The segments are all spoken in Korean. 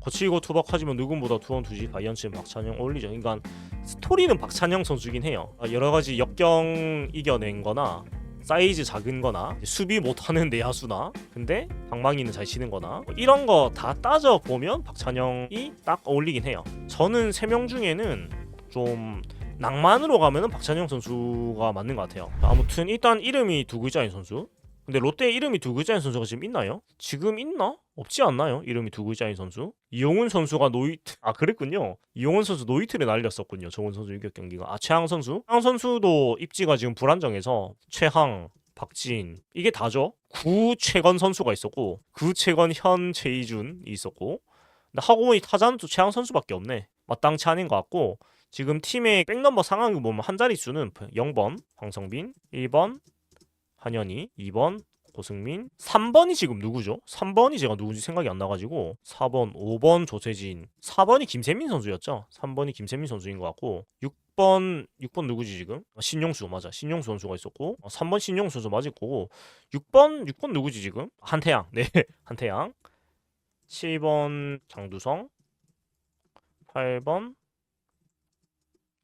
거칠고 투박하지만 누군보다 투원투지 바이언츠는 박찬영 어울리죠. 그러니까 스토리는 박찬영 선수긴 해요. 여러 가지 역경 이겨낸 거나 사이즈 작은 거나 수비 못하는 내야수나 근데 방망이는 잘 치는 거나 이런 거 다 따져보면 박찬영이 딱 어울리긴 해요. 저는 3명 중에는 좀 낭만으로 가면은 박찬영 선수가 맞는 것 같아요. 아무튼 일단 이름이 2글자인 선수. 근데 롯데 이름이 2글자인 선수가 지금 있나요? 지금 있나? 없지 않나요? 이름이 2글자인 선수. 이용훈 선수가 노이트 그랬군요. 이용훈 선수 노이트를 날렸었군요. 정훈 선수 유격 경기가. 최항 선수? 최항 선수도 입지가 지금 불안정해서 최항, 박진 이게 다죠. 구최건 선수가 있었고 구최건 현 최이준이 있었고 근데 하고보니 타자는 또 최항 선수밖에 없네. 마땅치 않은 것 같고 지금 팀의 백넘버 상황을 보면 한 자릿수는 0번 황성빈, 1번 한현희, 2번 고승민, 3번이 지금 누구죠? 3번이 제가 누군지 생각이 안 나가지고 4번, 5번 조세진, 4번이 김세민 선수였죠? 3번이 김세민 선수인 것 같고 6번 누구지 지금? 신용수 맞아. 신용수 선수가 있었고 3번 신용수 선수 맞을 거고 6번 누구지 지금? 한태양. 네. 한태양. 7번 장두성, 8번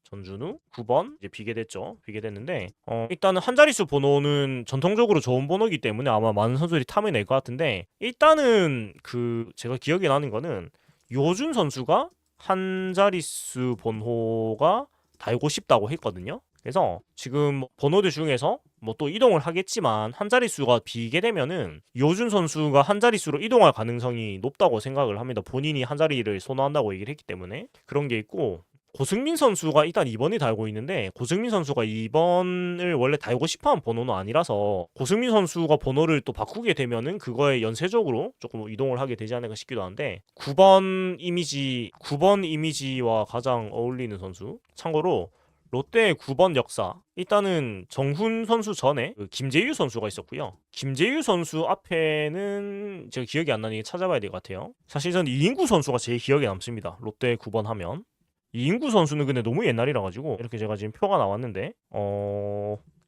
전준우, 9번 이제 비계됐죠. 비계됐는데 일단은 한 자릿수 번호는 전통적으로 좋은 번호이기 때문에 아마 많은 선수들이 탐을 낼 것 같은데 일단은 그 제가 기억에 나는 거는 요준 선수가 한 자릿수 번호가 달고 싶다고 했거든요. 그래서 지금 번호들 중에서 뭐 또 이동을 하겠지만 한 자릿수가 비게 되면은 요준 선수가 한 자릿수로 이동할 가능성이 높다고 생각을 합니다. 본인이 한 자리를 선호한다고 얘기를 했기 때문에 그런 게 있고 고승민 선수가 일단 2번이 달고 있는데 고승민 선수가 2번을 원래 달고 싶어하는 번호는 아니라서 고승민 선수가 번호를 또 바꾸게 되면은 그거에 연쇄적으로 조금 이동을 하게 되지 않을까 싶기도 한데 9번 이미지와 가장 어울리는 선수. 참고로 롯데의 9번 역사 일단은 정훈 선수 전에 김재유 선수가 있었고요. 김재유 선수 앞에는 제가 기억이 안 나니 찾아봐야 될 것 같아요. 사실 저는 이인구 선수가 제일 기억에 남습니다. 롯데 9번 하면 이인구 선수는 근데 너무 옛날이라 가지고 이렇게 제가 지금 표가 나왔는데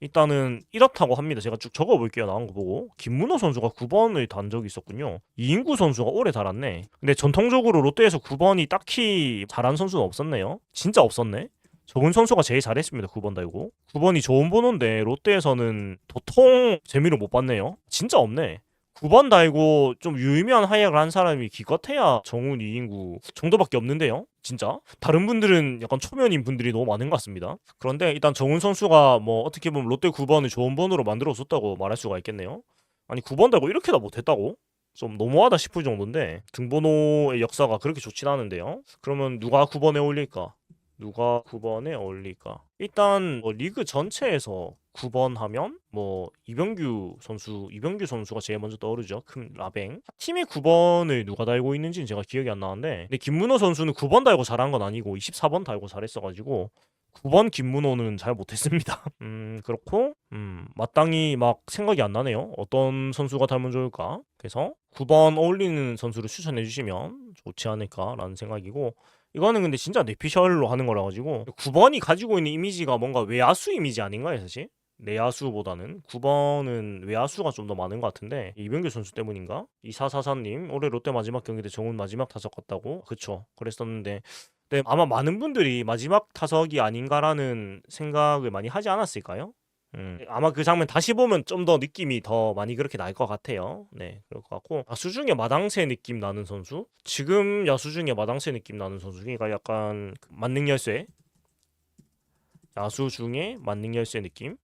일단은 이렇다고 합니다. 제가 쭉 적어볼게요. 나온 거 보고 김문호 선수가 9번을 단 적이 있었군요. 이인구 선수가 오래 달았네. 근데 전통적으로 롯데에서 9번이 딱히 잘한 선수는 없었네요. 진짜 없었네. 정훈 선수가 제일 잘했습니다. 9번 달고 9번이 좋은 번호인데 롯데에서는 도통 재미를 못 봤네요. 진짜 없네. 9번 달고 좀 유의미한 활약을 한 사람이 기껏해야 정훈, 이인구 정도밖에 없는데요. 진짜 다른 분들은 약간 초면인 분들이 너무 많은 것 같습니다. 그런데 일단 정훈 선수가 뭐 어떻게 보면 롯데 9번을 좋은 번호로 만들어줬다고 말할 수가 있겠네요. 아니 9번 달고 이렇게 다 못했다고? 좀 너무하다 싶을 정도인데 등번호의 역사가 그렇게 좋진 않은데요. 그러면 누가 9번에 어울릴까? 누가 9번에 어울릴까? 일단 뭐 리그 전체에서 9번 하면 뭐 이병규 선수가 제일 먼저 떠오르죠. 큰 라뱅. 팀의 9번을 누가 달고 있는지는 제가 기억이 안 나는데 근데 김문호 선수는 9번 달고 잘한 건 아니고 24번 달고 잘했어가지고 9번 김문호는 잘 못했습니다. 그렇고 마땅히 막 생각이 안 나네요. 어떤 선수가 닮으면 좋을까? 그래서 9번 어울리는 선수를 추천해 주시면 좋지 않을까라는 생각이고 이거는 근데 진짜 뇌피셜로 하는 거라 가지고 9번이 가지고 있는 이미지가 뭔가 외야수 이미지 아닌가요 사실? 내야수보다는 9번은 외야수가 좀 더 많은 것 같은데 이병규 선수 때문인가? 2444님 올해 롯데 마지막 경기 때 정훈 마지막 타석 같다고? 그쵸 그랬었는데 근데 아마 많은 분들이 마지막 타석이 아닌가라는 생각을 많이 하지 않았을까요? 아마 그 장면 다시 보면 좀 더 느낌이 더 많이 그렇게 날 것 같아요. 네, 그럴 것 같고 야수 중에 마당새 느낌 나는 선수? 지금 야수 중에 마당새 느낌 나는 선수 그러니까 약간 만능 열쇠 야수 중에 만능 열쇠 느낌?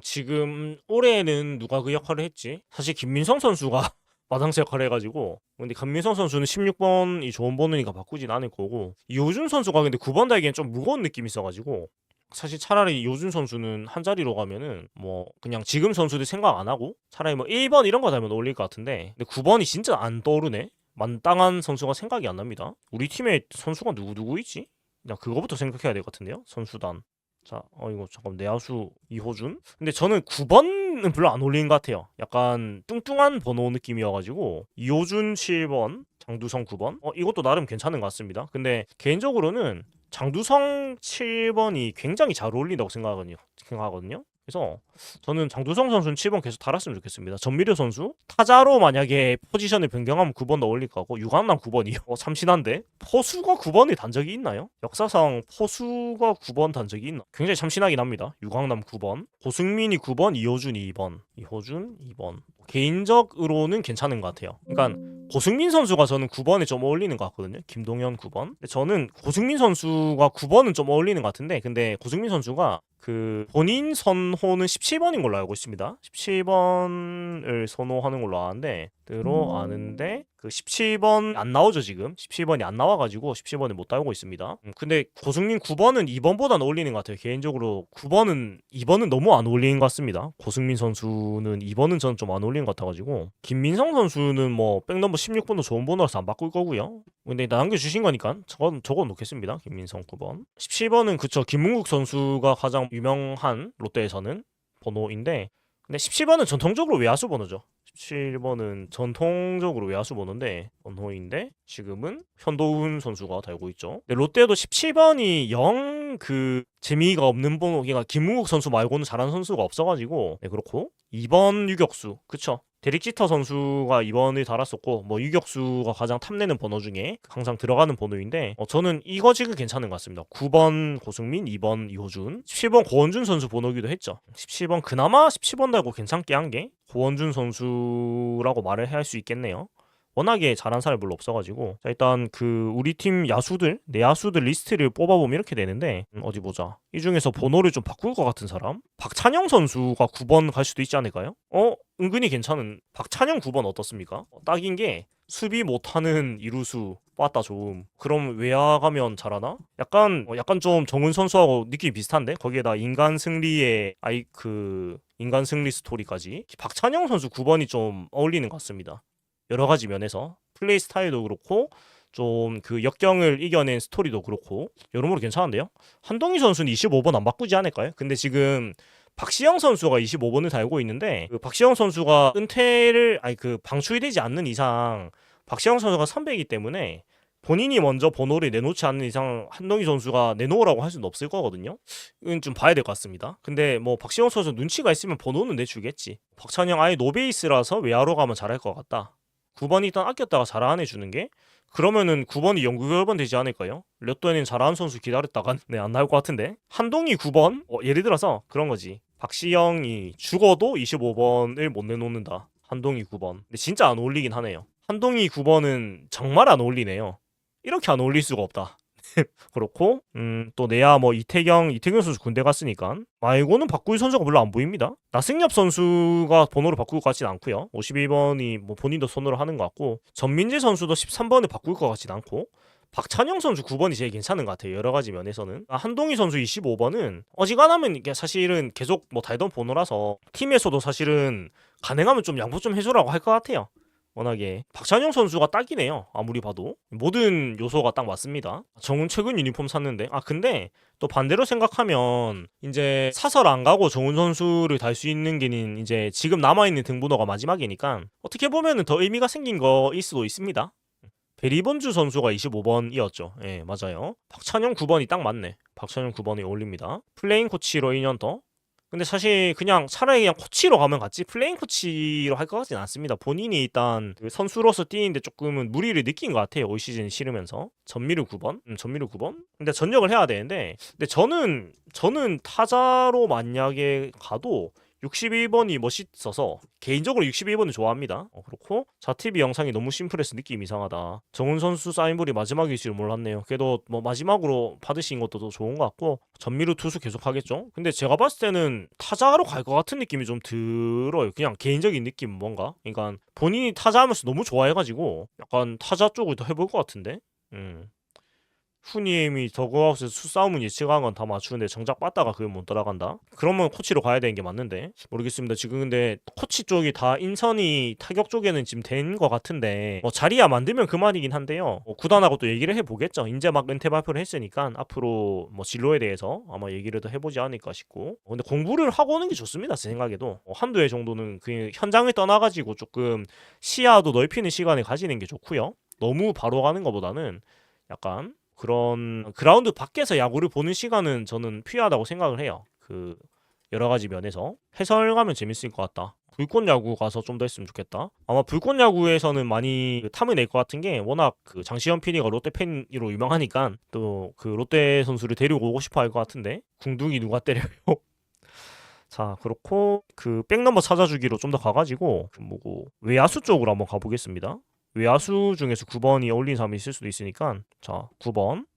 지금 올해는 누가 그 역할을 했지? 사실 김민성 선수가 마당새 역할을 해가지고 근데 김민성 선수는 16번이 좋은 번호니까 바꾸진 않을 거고 이호준 선수가 근데 9번 달기엔 좀 무거운 느낌이 있어가지고 사실 차라리 요준 선수는 한 자리로 가면은 뭐 그냥 지금 선수들 생각 안 하고 차라리 뭐 1번 이런 거 달면 어울릴 것 같은데 근데 9번이 진짜 안 떠오르네. 만땅한 선수가 생각이 안 납니다. 우리 팀에 선수가 누구 있지? 그냥 그거부터 생각해야 될 것 같은데요. 선수단. 자, 이거 잠깐 내야수 이호준. 근데 저는 9번은 별로 안 어울리는 것 같아요. 약간 뚱뚱한 번호 느낌이어가지고 이호준 7번, 장두성 9번. 이것도 나름 괜찮은 것 같습니다. 근데 개인적으로는 장두성 7번이 굉장히 잘 어울린다고 생각하거든요. 그래서 저는 장두성 선수는 7번 계속 달았으면 좋겠습니다. 전미료 선수 타자로 만약에 포지션을 변경하면 9번도 어울릴 거고 유강남 9번이요. 참신한데 포수가 9번을 단 적이 있나요? 역사상 포수가 9번 단 적이 있나? 굉장히 참신하긴 합니다. 유강남 9번, 고승민이 9번, 이호준이 2번, 이호준 2번. 개인적으로는 괜찮은 것 같아요. 그러니까 고승민 선수가 저는 9번에 좀 어울리는 것 같거든요. 김동현 9번. 저는 고승민 선수가 9번은 좀 어울리는 것 같은데 근데 고승민 선수가 그 본인 선호는 17번인 걸로 알고 있습니다. 17번을 선호하는 걸로 아는데 그 17번 안 나오죠 지금. 17번이 안 나와가지고 17번을 못 달고 있습니다. 근데 고승민 9번은 2번보다는 어울리는 것 같아요. 개인적으로 9번은 2번은 너무 안 어울리는 것 같습니다. 고승민 선수는 2번은 저는 좀 안 어울리는 것 같아가지고 김민성 선수는 뭐 백넘버 16번도 좋은 번호라서 안 바꿀 거고요. 근데 남겨주신 거니까 적어 놓겠습니다. 김민성 9번. 17번은 그쵸 김문국 선수가 가장 유명한 롯데에서는 번호인데 근데 17번은 전통적으로 외야수 번호죠. 17번은 전통적으로 외야수 번호인데 지금은 현도훈 선수가 달고 있죠. 근데 롯데도 17번이 영 그 재미가 없는 번호, 그러니까 김문국 선수 말고는 잘하는 선수가 없어가지고 네 그렇고 2번 유격수 그쵸. 데릭 지터 선수가 2번을 달았었고 뭐 유격수가 가장 탐내는 번호 중에 항상 들어가는 번호인데 저는 이거 지금 괜찮은 것 같습니다. 9번 고승민, 2번 이호준, 17번 고원준 선수 번호기도 했죠. 17번 그나마 17번 달고 괜찮게 한 게 고원준 선수라고 말을 해야 할 수 있겠네요. 워낙에 잘한 사람이 별로 없어가지고 자 일단 그 우리 팀 야수들 내야수들 리스트를 뽑아보면 이렇게 되는데 어디 보자. 이 중에서 번호를 좀 바꿀 것 같은 사람 박찬영 선수가 9번 갈 수도 있지 않을까요? 은근히 괜찮은 박찬영 9번 어떻습니까? 딱인 게 수비 못하는 이루수 빠따 좋음. 그럼 외야 가면 잘하나? 약간 좀 정훈 선수하고 느낌이 비슷한데 거기에다 인간 승리의 인간 승리 스토리까지 박찬영 선수 9번이 좀 어울리는 것 같습니다. 여러 가지 면에서 플레이 스타일도 그렇고 좀 그 역경을 이겨낸 스토리도 그렇고 여러모로 괜찮은데요. 한동희 선수는 25번 안 바꾸지 않을까요? 근데 지금 박시영 선수가 25번을 달고 있는데 그 박시영 선수가 방출이 되지 않는 이상 박시영 선수가 선배이기 때문에 본인이 먼저 번호를 내놓지 않는 이상 한동희 선수가 내놓으라고 할 수는 없을 거거든요. 이건 좀 봐야 될 것 같습니다. 근데 뭐 박시영 선수 눈치가 있으면 번호는 내주겠지. 박찬영 아예 노베이스라서 외야로 가면 잘할 것 같다. 9번이 일단 아꼈다가 잘하는 애 주는 게 그러면은 9번이 영구 결번 되지 않을까요? 롯데는 잘하는 선수 기다렸다가 안 나올 것 같은데 한동희 9번? 예를 들어서 그런 거지. 박시영이 죽어도 25번을 못 내놓는다. 한동희 9번. 근데 진짜 안 어울리긴 하네요. 한동희 9번은 정말 안 어울리네요. 이렇게 안 어울릴 수가 없다. 그렇고 또 내야 뭐 이태경 선수 군대 갔으니까 말고는 바꿀 선수가 별로 안 보입니다. 나승엽 선수가 번호를 바꿀 것 같진 않고요. 52번이 뭐 본인도 손으로 하는 것 같고 전민재 선수도 13번을 바꿀 것 같진 않고 박찬영 선수 9번이 제일 괜찮은 것 같아요. 여러 가지 면에서는. 한동희 선수 25번은 어지간하면 이게 사실은 계속 뭐 달던 번호라서 팀에서도 사실은 가능하면 좀 양보 좀 해주라고 할 것 같아요. 워낙에 박찬영 선수가 딱이네요. 아무리 봐도 모든 요소가 딱 맞습니다. 정훈 최근 유니폼 샀는데 근데 또 반대로 생각하면 이제 사설 안 가고 정훈 선수를 달 수 있는 게는 이제 지금 남아있는 등번호가 마지막이니까 어떻게 보면은 더 의미가 생긴 거일 수도 있습니다. 베리본주 선수가 25번이었죠. 예, 맞아요. 박찬영 9번이 딱 맞네. 박찬영 9번이 어울립니다. 플레잉 코치로 2년 더. 근데 사실 차라리 그냥 코치로 가면 같지 플레잉 코치로 할 것 같진 않습니다. 본인이 일단 그 선수로서 뛰는데 조금은 무리를 느낀 것 같아요. 올 시즌 싫으면서. 전미르 9번? 전미르 9번? 근데 전역을 해야 되는데 근데 저는 타자로 만약에 가도 61번이 멋있어서 개인적으로 61번을 좋아합니다. 그렇고 자티비 영상이 너무 심플해서 느낌이 이상하다. 정훈 선수 사인볼이 마지막일 줄 몰랐네요. 그래도 뭐 마지막으로 받으신 것도 더 좋은 것 같고 전미루 투수 계속 하겠죠. 근데 제가 봤을 때는 타자로 갈 것 같은 느낌이 좀 들어요. 그냥 개인적인 느낌 뭔가. 그러니까 본인이 타자하면서 너무 좋아해가지고 약간 타자 쪽을 더 해볼 것 같은데. 후니엠이 더그아웃에서 수싸움은 예측한 건 다 맞추는데 정작 빠따가 그걸 못 따라간다? 그러면 코치로 가야 되는 게 맞는데 모르겠습니다. 지금 근데 코치 쪽이 다 인선이 타격 쪽에는 지금 된 것 같은데 자리야 만들면 그만이긴 한데요. 구단하고 또 얘기를 해보겠죠. 이제 막 은퇴 발표를 했으니까 앞으로 뭐 진로에 대해서 아마 얘기를 더 해보지 않을까 싶고 근데 공부를 하고 오는 게 좋습니다. 제 생각에도 한두 해 정도는 그 현장을 떠나가지고 조금 시야도 넓히는 시간을 가지는 게 좋고요. 너무 바로 가는 것보다는 약간 그런 그라운드 밖에서 야구를 보는 시간은 저는 필요하다고 생각을 해요. 여러 가지 면에서 해설 가면 재밌을 것 같다. 불꽃 야구 가서 좀 더 했으면 좋겠다. 아마 불꽃 야구에서는 많이 탐을 낼 것 같은 게 워낙 그 장시현 PD가 롯데 팬으로 유명하니까 또 그 롯데 선수를 데리고 오고 싶어 할 것 같은데 궁둥이 누가 때려요? 자, 그렇고 그 백넘버 찾아주기로 좀 더 가가지고 그 뭐고 외야수 쪽으로 한번 가보겠습니다. 외야수 중에서 9번이 어울리는 사람이 있을 수도 있으니까 자 9번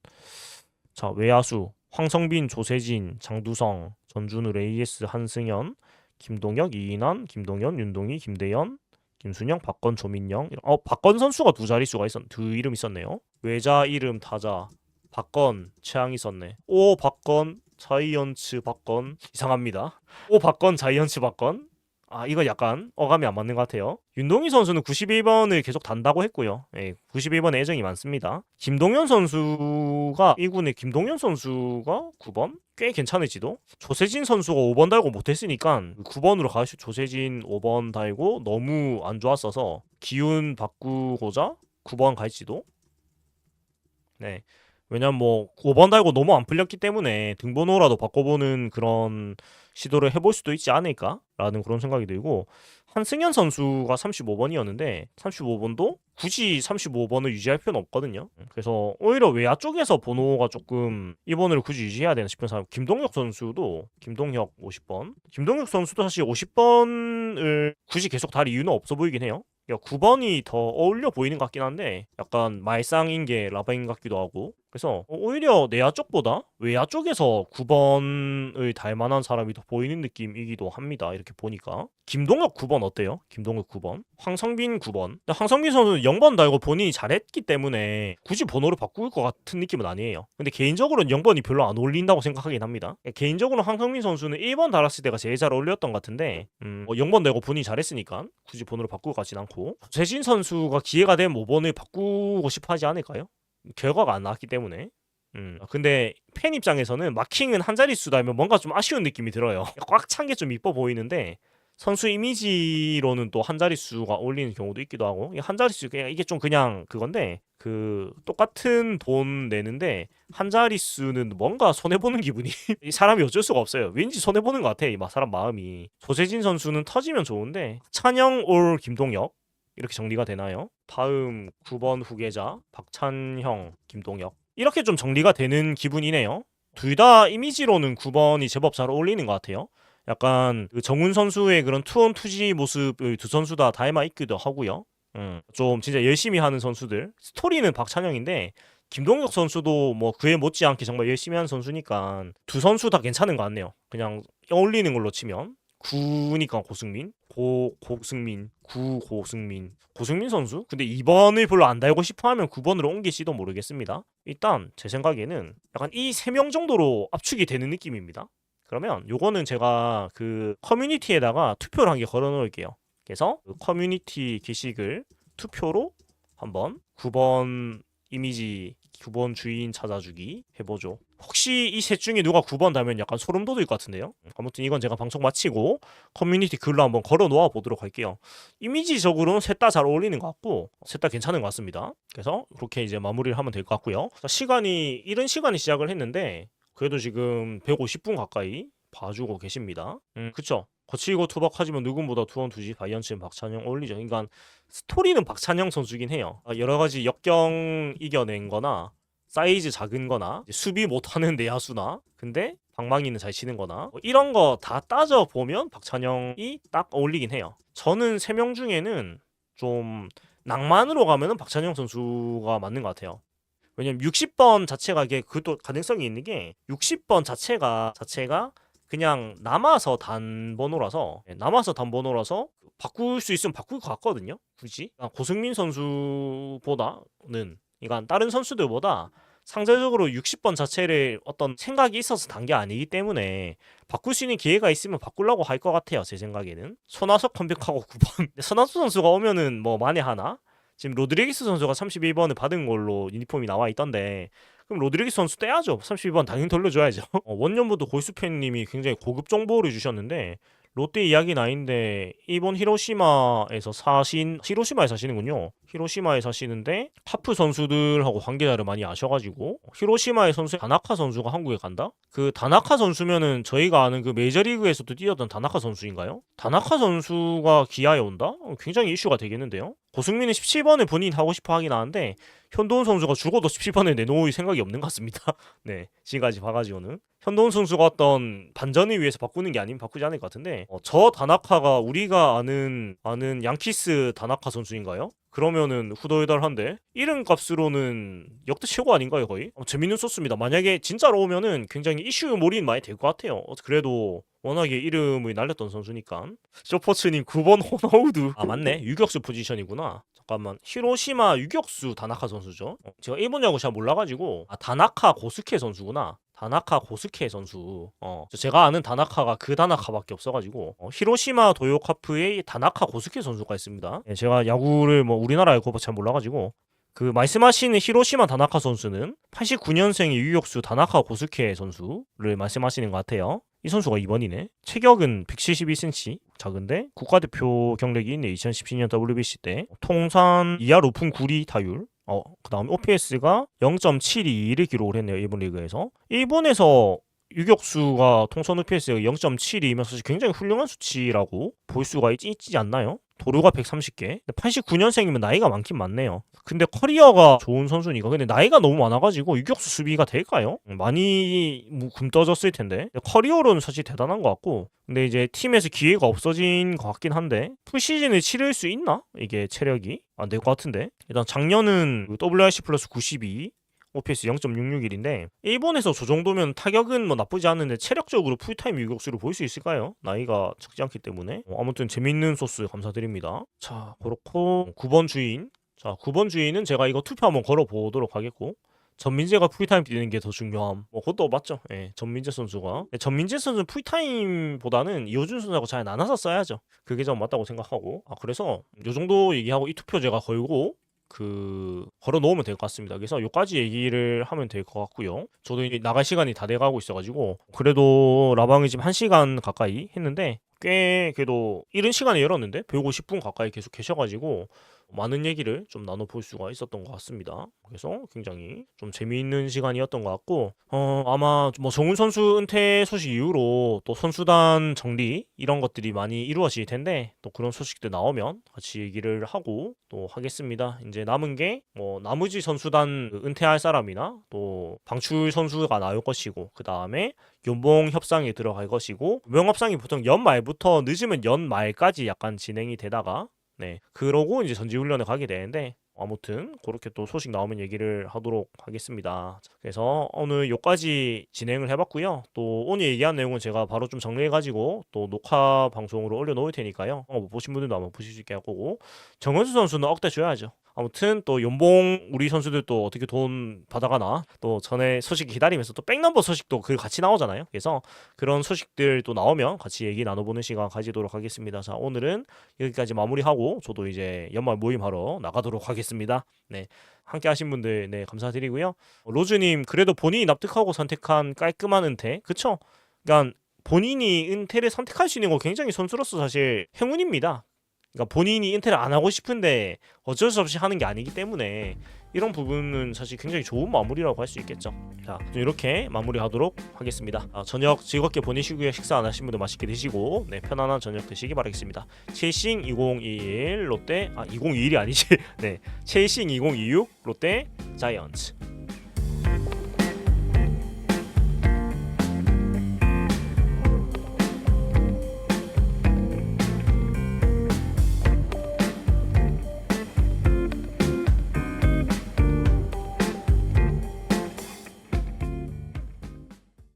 자 외야수 황성빈, 조세진, 장두성, 전준우, 레이에스, 한승현, 김동혁, 이인환, 김동현, 윤동희, 김대현, 김순영, 박건, 조민영. 박건 선수가 두 이름 있었네요. 외자 이름 타자 박건 최양이 썼네. 오 박건 자이언츠 박건 이상합니다. 오 박건 자이언츠 박건. 아 이거 약간 어감이 안 맞는 것 같아요. 윤동희 선수는 91번을 계속 단다고 했고요. 예, 91번에 애정이 많습니다. 김동현 선수가 1군에 김동현 선수가 9번? 꽤 괜찮을지도. 조세진 선수가 5번 달고 못했으니까 9번으로 가시 조세진 5번 달고 너무 안 좋았어서 기운 바꾸고자 9번 갈지도. 네. 왜냐면 뭐 5번 달고 너무 안 풀렸기 때문에 등번호라도 바꿔보는 그런 시도를 해볼 수도 있지 않을까라는 그런 생각이 들고 한승현 선수가 35번이었는데 35번도 굳이 35번을 유지할 필요는 없거든요. 그래서 오히려 외야 쪽에서 번호가 조금 2번을 굳이 유지해야 되나 싶은 사람 김동혁 선수도 김동혁 50번 김동혁 선수도 사실 50번을 굳이 계속 달 이유는 없어 보이긴 해요. 9번이 더 어울려 보이는 것 같긴 한데 약간 말상인 게 라바인 같기도 하고 그래서 오히려 내야 쪽보다 외야 쪽에서 9번을 달 만한 사람이 더 보이는 느낌이기도 합니다. 이렇게 보니까 김동혁 9번 어때요? 김동혁 9번 황성빈 9번 황성빈 선수는 0번 달고 본인이 잘했기 때문에 굳이 번호를 바꿀 것 같은 느낌은 아니에요. 근데 개인적으로는 0번이 별로 안 어울린다고 생각하긴 합니다. 개인적으로 황성빈 선수는 1번 달았을 때가 제일 잘 어울렸던 것 같은데 0번 달고 본인이 잘했으니까 굳이 번호를 바꿀 것 같진 않고 최진 선수가 기회가 되면 5번을 바꾸고 싶어 하지 않을까요? 결과가 안 나왔기 때문에. 근데 팬 입장에서는 마킹은 한 자릿수 달면 뭔가 좀 아쉬운 느낌이 들어요. 꽉 찬 게 좀 이뻐 보이는데 선수 이미지로는 또 한 자릿수가 어울리는 경우도 있기도 하고 한 자릿수 그냥 이게 좀 그냥 그건데 그 똑같은 돈 내는데 한 자릿수는 뭔가 손해 보는 기분이 이 사람이 어쩔 수가 없어요. 왠지 손해 보는 것 같아 이 사람 마음이. 조세진 선수는 터지면 좋은데 찬영 올 김동혁 이렇게 정리가 되나요? 다음 9번 후계자 박찬형, 김동혁 이렇게 좀 정리가 되는 기분이네요. 둘 다 이미지로는 9번이 제법 잘 어울리는 것 같아요. 약간 그 정훈 선수의 그런 투원 투지 모습을 두 선수 다 닮아 있기도 하고요. 좀 진짜 열심히 하는 선수들. 스토리는 박찬영인데 김동혁 선수도 뭐 그에 못지않게 정말 열심히 하는 선수니까 두 선수 다 괜찮은 것 같네요. 그냥 어울리는 걸로 치면 9니까 고승민, 고승민, 고승민 선수? 근데 2번을 별로 안 달고 싶어 하면 9번으로 옮기시도 모르겠습니다. 일단 제 생각에는 약간 이 3명 정도로 압축이 되는 느낌입니다. 그러면 요거는 제가 그 커뮤니티에다가 투표를 한 개 걸어 놓을게요. 그래서 그 커뮤니티 게시글 투표로 한번 9번 이미지 9번 주인 찾아주기 해보죠. 혹시 이 셋 중에 누가 9번 달면 약간 소름 돋을 것 같은데요. 아무튼 이건 제가 방송 마치고 커뮤니티 글로 한번 걸어 놓아 보도록 할게요. 이미지적으로는 셋 다 잘 어울리는 것 같고 셋 다 괜찮은 것 같습니다. 그래서 그렇게 이제 마무리를 하면 될 것 같고요. 자, 시간이 이른 시간에 시작을 했는데 그래도 지금 150분 가까이 봐주고 계십니다. 그쵸. 거칠고 투박하지만 누군보다 투원 투지 바이언츠는 박찬영 어울리죠. 그러니까 스토리는 박찬영 선수긴 해요. 여러 가지 역경 이겨낸 거나 사이즈 작은 거나 수비 못하는 내야수나 근데 방망이는 잘 치는 거나 뭐 이런 거 다 따져보면 박찬영이 딱 어울리긴 해요. 저는 3명 중에는 좀 낭만으로 가면은 박찬영 선수가 맞는 것 같아요. 왜냐면 60번 자체가 이게 그것도 가능성이 있는 게 60번 자체가 그냥 남아서 단번호라서 바꿀 수 있으면 바꿀 것 같거든요. 굳이 고승민 선수보다는 그러니까 다른 선수들보다 상대적으로 60번 자체를 어떤 생각이 있어서 단 게 아니기 때문에 바꿀 수 있는 기회가 있으면 바꾸려고 할 것 같아요. 제 생각에는 손아섭 컴백하고 9번 손아섭 선수가 오면은 뭐 만회하나? 지금 로드리게스 선수가 31번을 받은 걸로 유니폼이 나와 있던데 그럼 로드리게스 선수 떼야죠. 32번 당연히 돌려줘야죠. 원년부터 골수팬님이 굉장히 고급 정보를 주셨는데 롯데 이야기는 아닌데 일본 히로시마에서 사시는군요. 히로시마에 사시는데 하프 선수들하고 관계자를 많이 아셔가지고 히로시마의 선수 다나카 선수가 한국에 간다? 그 다나카 선수면은 저희가 아는 그 메이저리그에서도 뛰었던 다나카 선수인가요? 다나카 선수가 기아에 온다? 굉장히 이슈가 되겠는데요? 고승민은 17번을 본인 하고 싶어 하긴 하는데 현도훈 선수가 죽어도 17번을 내놓을 생각이 없는 것 같습니다. 네, 지금까지 봐가지고는 현도훈 선수가 어떤 반전을 위해서 바꾸는 게 아니면 바꾸지 않을 것 같은데 저 다나카가 우리가 아는 양키스 다나카 선수인가요? 그러면은 후덜덜한데 이름값으로는 역대 최고 아닌가요 거의? 재밌는 소스입니다. 만약에 진짜로 오면은 굉장히 이슈몰이 많이 될 것 같아요. 그래도 워낙에 이름을 날렸던 선수니까. 쇼포츠님 9번 호나우두. 아 맞네, 유격수 포지션이구나. 잠깐만, 히로시마 유격수 다나카 선수죠. 제가 일본 야구 잘 몰라가지고 다나카 고스케 선수구나. 다나카 고스케 선수. 제가 아는 다나카가 그 다나카밖에 없어가지고 히로시마 도요카프의 다나카 고스케 선수가 있습니다. 예, 제가 야구를 뭐 우리나라 야구 잘 몰라가지고 그 말씀하시는 히로시마 다나카 선수는 89년생의 유격수 다나카 고스케 선수를 말씀하시는 것 같아요. 이 선수가 2번이네. 체격은 171cm 작은데 국가대표 경력이 있네. 2017년 WBC 때 통산 2할 5푼 9리 타율. 그 다음에 OPS가 0.721을 기록을 했네요. 일본 리그에서. 일본에서 유격수가 통산 OPS가 0.72이면 사실 굉장히 훌륭한 수치라고 볼 수가 있지 않나요? 도루가 130개. 89년생이면 나이가 많긴 많네요. 근데 커리어가 좋은 선수니까. 근데 나이가 너무 많아가지고 유격수 수비가 될까요? 많이 굼떠졌을 텐데. 커리어로는 사실 대단한 것 같고. 근데 이제 팀에서 기회가 없어진 것 같긴 한데 풀시즌을 치를 수 있나? 이게 체력이 안 될 것 같은데. 일단 작년은 WRC 플러스 92, OPS 0.661인데 일본에서 저 정도면 타격은 뭐 나쁘지 않은데 체력적으로 풀타임 유격수를 볼 수 있을까요? 나이가 적지 않기 때문에. 아무튼 재밌는 소스 감사드립니다. 자, 그렇고 9번 주인. 자, 9번 주인은 제가 이거 투표 한번 걸어보도록 하겠고, 전민재가 풀타임 뛰는 게 더 중요함. 그것도 맞죠. 예, 전민재 선수가. 전민재 선수는 풀타임보다는 이호준 선수하고 잘 나눠서 써야죠. 그게 좀 맞다고 생각하고. 그래서 요 정도 얘기하고 이 투표 제가 걸고 걸어 놓으면 될 것 같습니다. 그래서 요까지 얘기를 하면 될 것 같고요. 저도 이제 나갈 시간이 다 돼가고 있어가지고 그래도 라방이 지금 1시간 가까이 했는데 꽤 그래도 이른 시간에 열었는데 150분 가까이 계속 계셔가지고 많은 얘기를 좀 나눠볼 수가 있었던 것 같습니다. 그래서 굉장히 좀 재미있는 시간이었던 것 같고 아마 뭐 정훈 선수 은퇴 소식 이후로 또 선수단 정리 이런 것들이 많이 이루어질 텐데 또 그런 소식들 나오면 같이 얘기를 하고 또 하겠습니다. 이제 남은 게 뭐 나머지 선수단 은퇴할 사람이나 또 방출 선수가 나올 것이고 그 다음에 연봉 협상에 들어갈 것이고 연봉 협상이 보통 연말부터 늦으면 연말까지 약간 진행이 되다가 그러고 이제 전지훈련에 가게 되는데 아무튼 그렇게 또 소식 나오면 얘기를 하도록 하겠습니다. 그래서 오늘 여기까지 진행을 해봤고요. 또 오늘 얘기한 내용은 제가 바로 좀 정리해가지고 또 녹화 방송으로 올려놓을 테니까요. 못 보신 분들도 아마 보실 수 있게 하고, 정현수 선수는 억대 줘야죠. 아무튼 또 연봉 우리 선수들도 어떻게 돈 받아가나, 또 전에 소식 기다리면서 또 백넘버 소식도 같이 나오잖아요. 그래서 그런 소식들 또 나오면 같이 얘기 나눠보는 시간 가지도록 하겠습니다. 자, 오늘은 여기까지 마무리하고 저도 이제 연말 모임하러 나가도록 하겠습니다. 네, 함께 하신 분들 감사드리고요. 로즈님 그래도 본인이 납득하고 선택한 깔끔한 은퇴, 그쵸? 그러니까 본인이 은퇴를 선택할 수 있는 거 굉장히 선수로서 사실 행운입니다. 그러니까 본인이 은퇴를 안 하고 싶은데 어쩔 수 없이 하는 게 아니기 때문에 이런 부분은 사실 굉장히 좋은 마무리라고 할 수 있겠죠. 자, 이렇게 마무리하도록 하겠습니다. 저녁 즐겁게 보내시고요. 식사 안 하신 분들 맛있게 드시고 편안한 저녁 되시기 바라겠습니다. 첼싱 2021 롯데 2021이 아니지. 첼싱 2026 롯데 자이언츠.